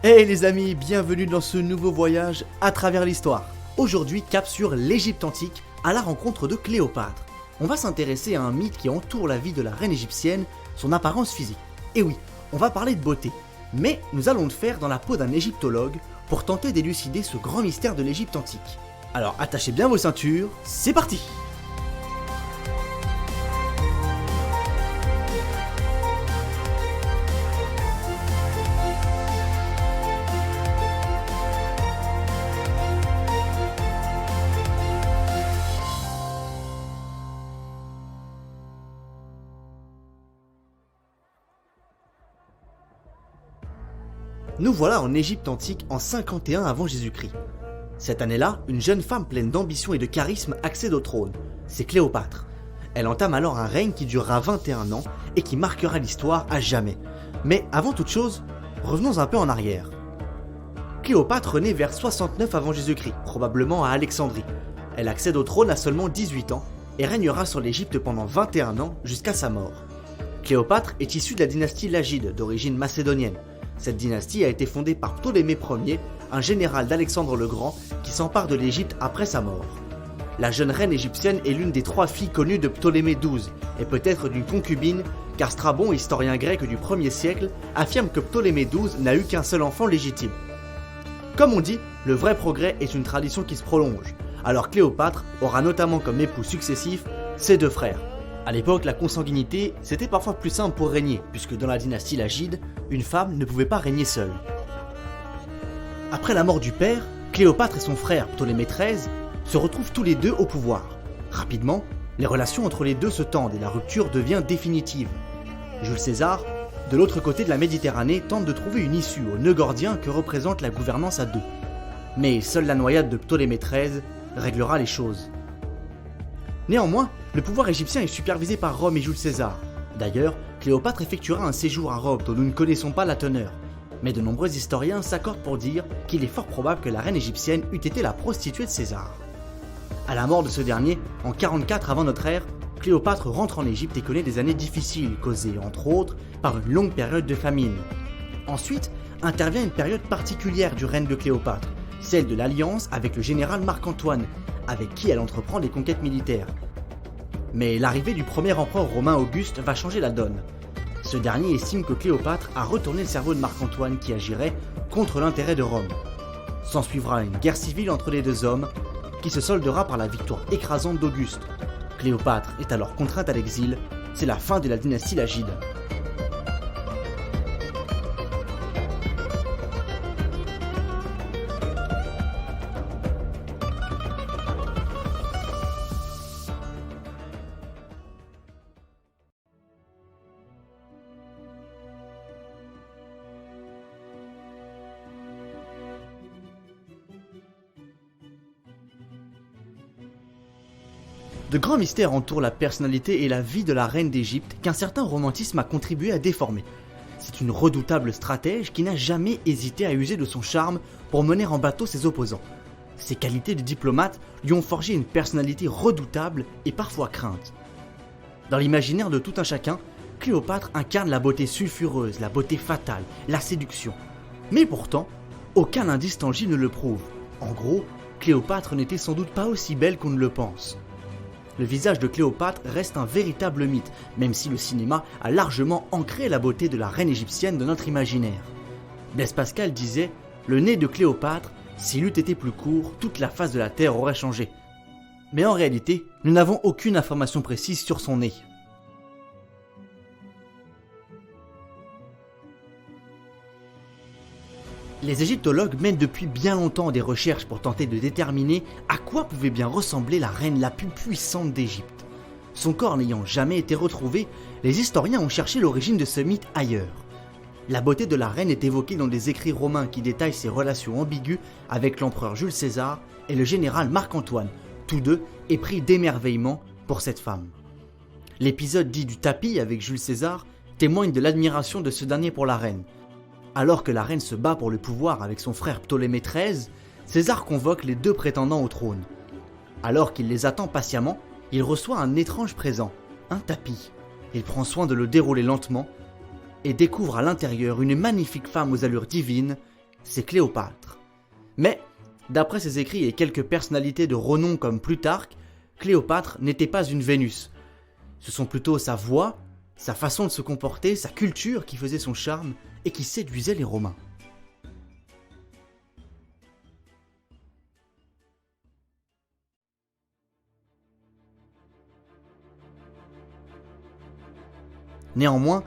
Hey les amis, bienvenue dans ce nouveau voyage à travers l'histoire. Aujourd'hui, cap sur l'Égypte antique, à la rencontre de Cléopâtre. On va s'intéresser à un mythe qui entoure la vie de la reine égyptienne, son apparence physique. Et oui, on va parler de beauté, mais nous allons le faire dans la peau d'un égyptologue pour tenter d'élucider ce grand mystère de l'Égypte antique. Alors attachez bien vos ceintures, c'est parti! Nous voilà en Égypte antique en 51 avant Jésus-Christ. Cette année-là, une jeune femme pleine d'ambition et de charisme accède au trône. C'est Cléopâtre. Elle entame alors un règne qui durera 21 ans et qui marquera l'histoire à jamais. Mais avant toute chose, revenons un peu en arrière. Cléopâtre naît vers 69 avant Jésus-Christ, probablement à Alexandrie. Elle accède au trône à seulement 18 ans et régnera sur l'Égypte pendant 21 ans jusqu'à sa mort. Cléopâtre est issue de la dynastie Lagide, d'origine macédonienne. Cette dynastie a été fondée par Ptolémée Ier, un général d'Alexandre le Grand qui s'empare de l'Égypte après sa mort. La jeune reine égyptienne est l'une des 3 filles connues de Ptolémée XII et peut-être d'une concubine, car Strabon, historien grec du 1er siècle, affirme que Ptolémée XII n'a eu qu'un seul enfant légitime. Comme on dit, le vrai progrès est une tradition qui se prolonge, alors Cléopâtre aura notamment comme époux successifs ses 2 frères. A l'époque, la consanguinité, c'était parfois plus simple pour régner, puisque dans la dynastie Lagide, une femme ne pouvait pas régner seule. Après la mort du père, Cléopâtre et son frère Ptolémée XIII se retrouvent tous les deux au pouvoir. Rapidement, les relations entre les deux se tendent et la rupture devient définitive. Jules César, de l'autre côté de la Méditerranée, tente de trouver une issue au nœud gordien que représente la gouvernance à 2. Mais seule la noyade de Ptolémée XIII réglera les choses. Néanmoins, le pouvoir égyptien est supervisé par Rome et Jules César. D'ailleurs, Cléopâtre effectuera un séjour à Rome dont nous ne connaissons pas la teneur. Mais de nombreux historiens s'accordent pour dire qu'il est fort probable que la reine égyptienne eût été la prostituée de César. À la mort de ce dernier, en 44 avant notre ère, Cléopâtre rentre en Égypte et connaît des années difficiles, causées entre autres par une longue période de famine. Ensuite, intervient une période particulière du règne de Cléopâtre, celle de l'alliance avec le général Marc-Antoine, avec qui elle entreprend des conquêtes militaires. Mais l'arrivée du premier empereur romain Auguste va changer la donne. Ce dernier estime que Cléopâtre a retourné le cerveau de Marc-Antoine qui agirait contre l'intérêt de Rome. S'ensuivra une guerre civile entre les 2 hommes, qui se soldera par la victoire écrasante d'Auguste. Cléopâtre est alors contrainte à l'exil, c'est la fin de la dynastie Lagide. De grands mystères entourent la personnalité et la vie de la reine d'Égypte qu'un certain romantisme a contribué à déformer. C'est une redoutable stratège qui n'a jamais hésité à user de son charme pour mener en bateau ses opposants. Ses qualités de diplomate lui ont forgé une personnalité redoutable et parfois crainte. Dans l'imaginaire de tout un chacun, Cléopâtre incarne la beauté sulfureuse, la beauté fatale, la séduction. Mais pourtant, aucun indice tangible ne le prouve. En gros, Cléopâtre n'était sans doute pas aussi belle qu'on ne le pense. Le visage de Cléopâtre reste un véritable mythe, même si le cinéma a largement ancré la beauté de la reine égyptienne dans notre imaginaire. Blaise Pascal disait « Le nez de Cléopâtre, s'il eût été plus court, toute la face de la terre aurait changé. » Mais en réalité, nous n'avons aucune information précise sur son nez. Les égyptologues mènent depuis bien longtemps des recherches pour tenter de déterminer à quoi pouvait bien ressembler la reine la plus puissante d'Égypte. Son corps n'ayant jamais été retrouvé, les historiens ont cherché l'origine de ce mythe ailleurs. La beauté de la reine est évoquée dans des écrits romains qui détaillent ses relations ambiguës avec l'empereur Jules César et le général Marc-Antoine, tous deux épris d'émerveillement pour cette femme. L'épisode dit du tapis avec Jules César témoigne de l'admiration de ce dernier pour la reine. Alors que la reine se bat pour le pouvoir avec son frère Ptolémée XIII, César convoque les 2 prétendants au trône. Alors qu'il les attend patiemment, il reçoit un étrange présent, un tapis. Il prend soin de le dérouler lentement et découvre à l'intérieur une magnifique femme aux allures divines c'est Cléopâtre. Mais, d'après ses écrits et quelques personnalités de renom comme Plutarque, Cléopâtre n'était pas une Vénus. Ce sont plutôt sa voix, sa façon de se comporter, sa culture qui faisait son charme et qui séduisait les Romains. Néanmoins,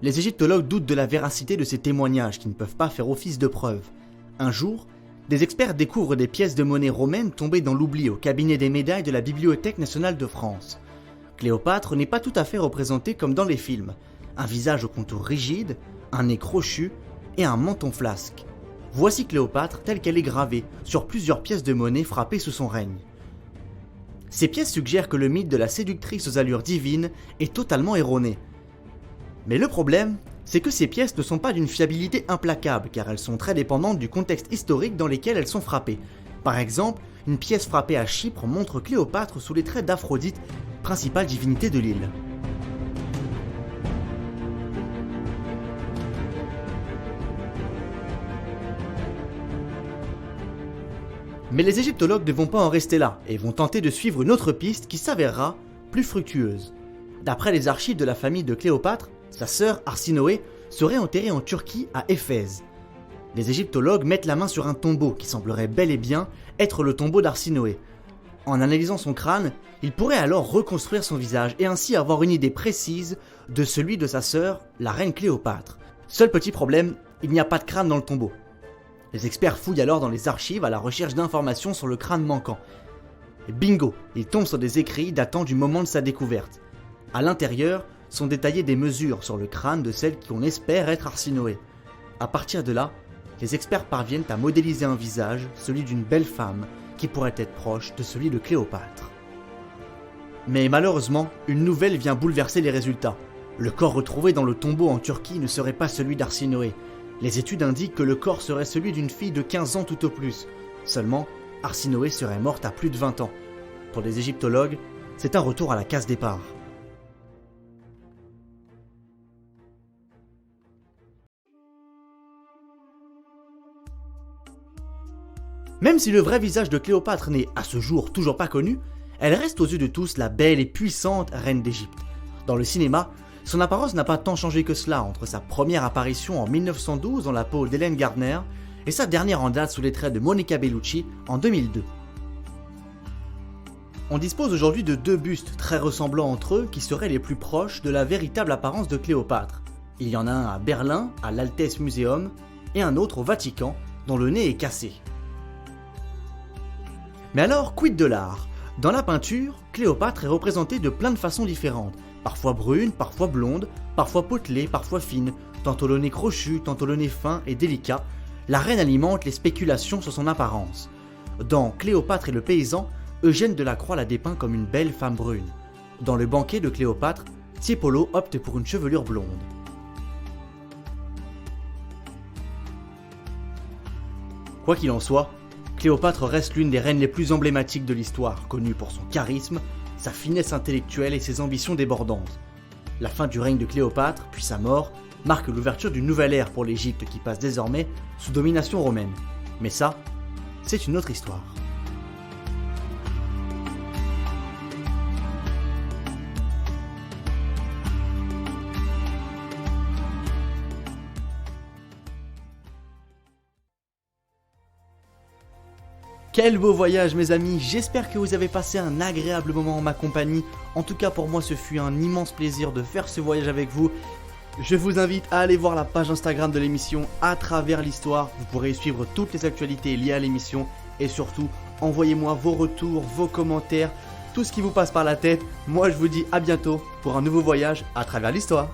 les égyptologues doutent de la véracité de ces témoignages qui ne peuvent pas faire office de preuve. Un jour, des experts découvrent des pièces de monnaie romaines tombées dans l'oubli au cabinet des médailles de la Bibliothèque nationale de France. Cléopâtre n'est pas tout à fait représentée comme dans les films. Un visage au contour rigide, un nez crochu et un menton flasque. Voici Cléopâtre telle qu'elle est gravée sur plusieurs pièces de monnaie frappées sous son règne. Ces pièces suggèrent que le mythe de la séductrice aux allures divines est totalement erroné. Mais le problème, c'est que ces pièces ne sont pas d'une fiabilité implacable car elles sont très dépendantes du contexte historique dans lequel elles sont frappées. Par exemple, une pièce frappée à Chypre montre Cléopâtre sous les traits d'Aphrodite, principale divinité de l'île. Mais les égyptologues ne vont pas en rester là et vont tenter de suivre une autre piste qui s'avérera plus fructueuse. D'après les archives de la famille de Cléopâtre, sa sœur Arsinoé serait enterrée en Turquie à Éphèse. Les égyptologues mettent la main sur un tombeau qui semblerait bel et bien être le tombeau d'Arsinoé. En analysant son crâne, ils pourraient alors reconstruire son visage et ainsi avoir une idée précise de celui de sa sœur, la reine Cléopâtre. Seul petit problème, il n'y a pas de crâne dans le tombeau. Les experts fouillent alors dans les archives à la recherche d'informations sur le crâne manquant. Et bingo, ils tombent sur des écrits datant du moment de sa découverte. À l'intérieur sont détaillées des mesures sur le crâne de celle qu'on espère être Arsinoé. À partir de là, les experts parviennent à modéliser un visage, celui d'une belle femme, qui pourrait être proche de celui de Cléopâtre. Mais malheureusement, une nouvelle vient bouleverser les résultats. Le corps retrouvé dans le tombeau en Turquie ne serait pas celui d'Arsinoé. Les études indiquent que le corps serait celui d'une fille de 15 ans tout au plus. Seulement, Arsinoé serait morte à plus de 20 ans. Pour les égyptologues, c'est un retour à la case départ. Même si le vrai visage de Cléopâtre n'est, à ce jour, toujours pas connu, elle reste aux yeux de tous la belle et puissante reine d'Égypte. Dans le cinéma, son apparence n'a pas tant changé que cela entre sa première apparition en 1912 dans la peau d'Hélène Gardner et sa dernière en date sous les traits de Monica Bellucci en 2002. On dispose aujourd'hui de deux bustes très ressemblants entre eux qui seraient les plus proches de la véritable apparence de Cléopâtre. Il y en a un à Berlin, à l'Altes Museum, et un autre au Vatican, dont le nez est cassé. Mais alors, quid de l'art ? Dans la peinture, Cléopâtre est représentée de plein de façons différentes, parfois brune, parfois blonde, parfois potelée, parfois fine, tantôt le nez crochu, tantôt le nez fin et délicat. La reine alimente les spéculations sur son apparence. Dans Cléopâtre et le paysan, Eugène Delacroix la dépeint comme une belle femme brune. Dans le banquet de Cléopâtre, Tiepolo opte pour une chevelure blonde. Quoi qu'il en soit, Cléopâtre reste l'une des reines les plus emblématiques de l'histoire, connue pour son charisme, sa finesse intellectuelle et ses ambitions débordantes. La fin du règne de Cléopâtre, puis sa mort, marque l'ouverture d'une nouvelle ère pour l'Égypte qui passe désormais sous domination romaine. Mais ça, c'est une autre histoire. Quel beau voyage mes amis, j'espère que vous avez passé un agréable moment en ma compagnie. En tout cas pour moi ce fut un immense plaisir de faire ce voyage avec vous. Je vous invite à aller voir la page Instagram de l'émission À travers l'histoire. Vous pourrez y suivre toutes les actualités liées à l'émission. Et surtout, envoyez-moi vos retours, vos commentaires, tout ce qui vous passe par la tête. Moi je vous dis à bientôt pour un nouveau voyage à travers l'histoire.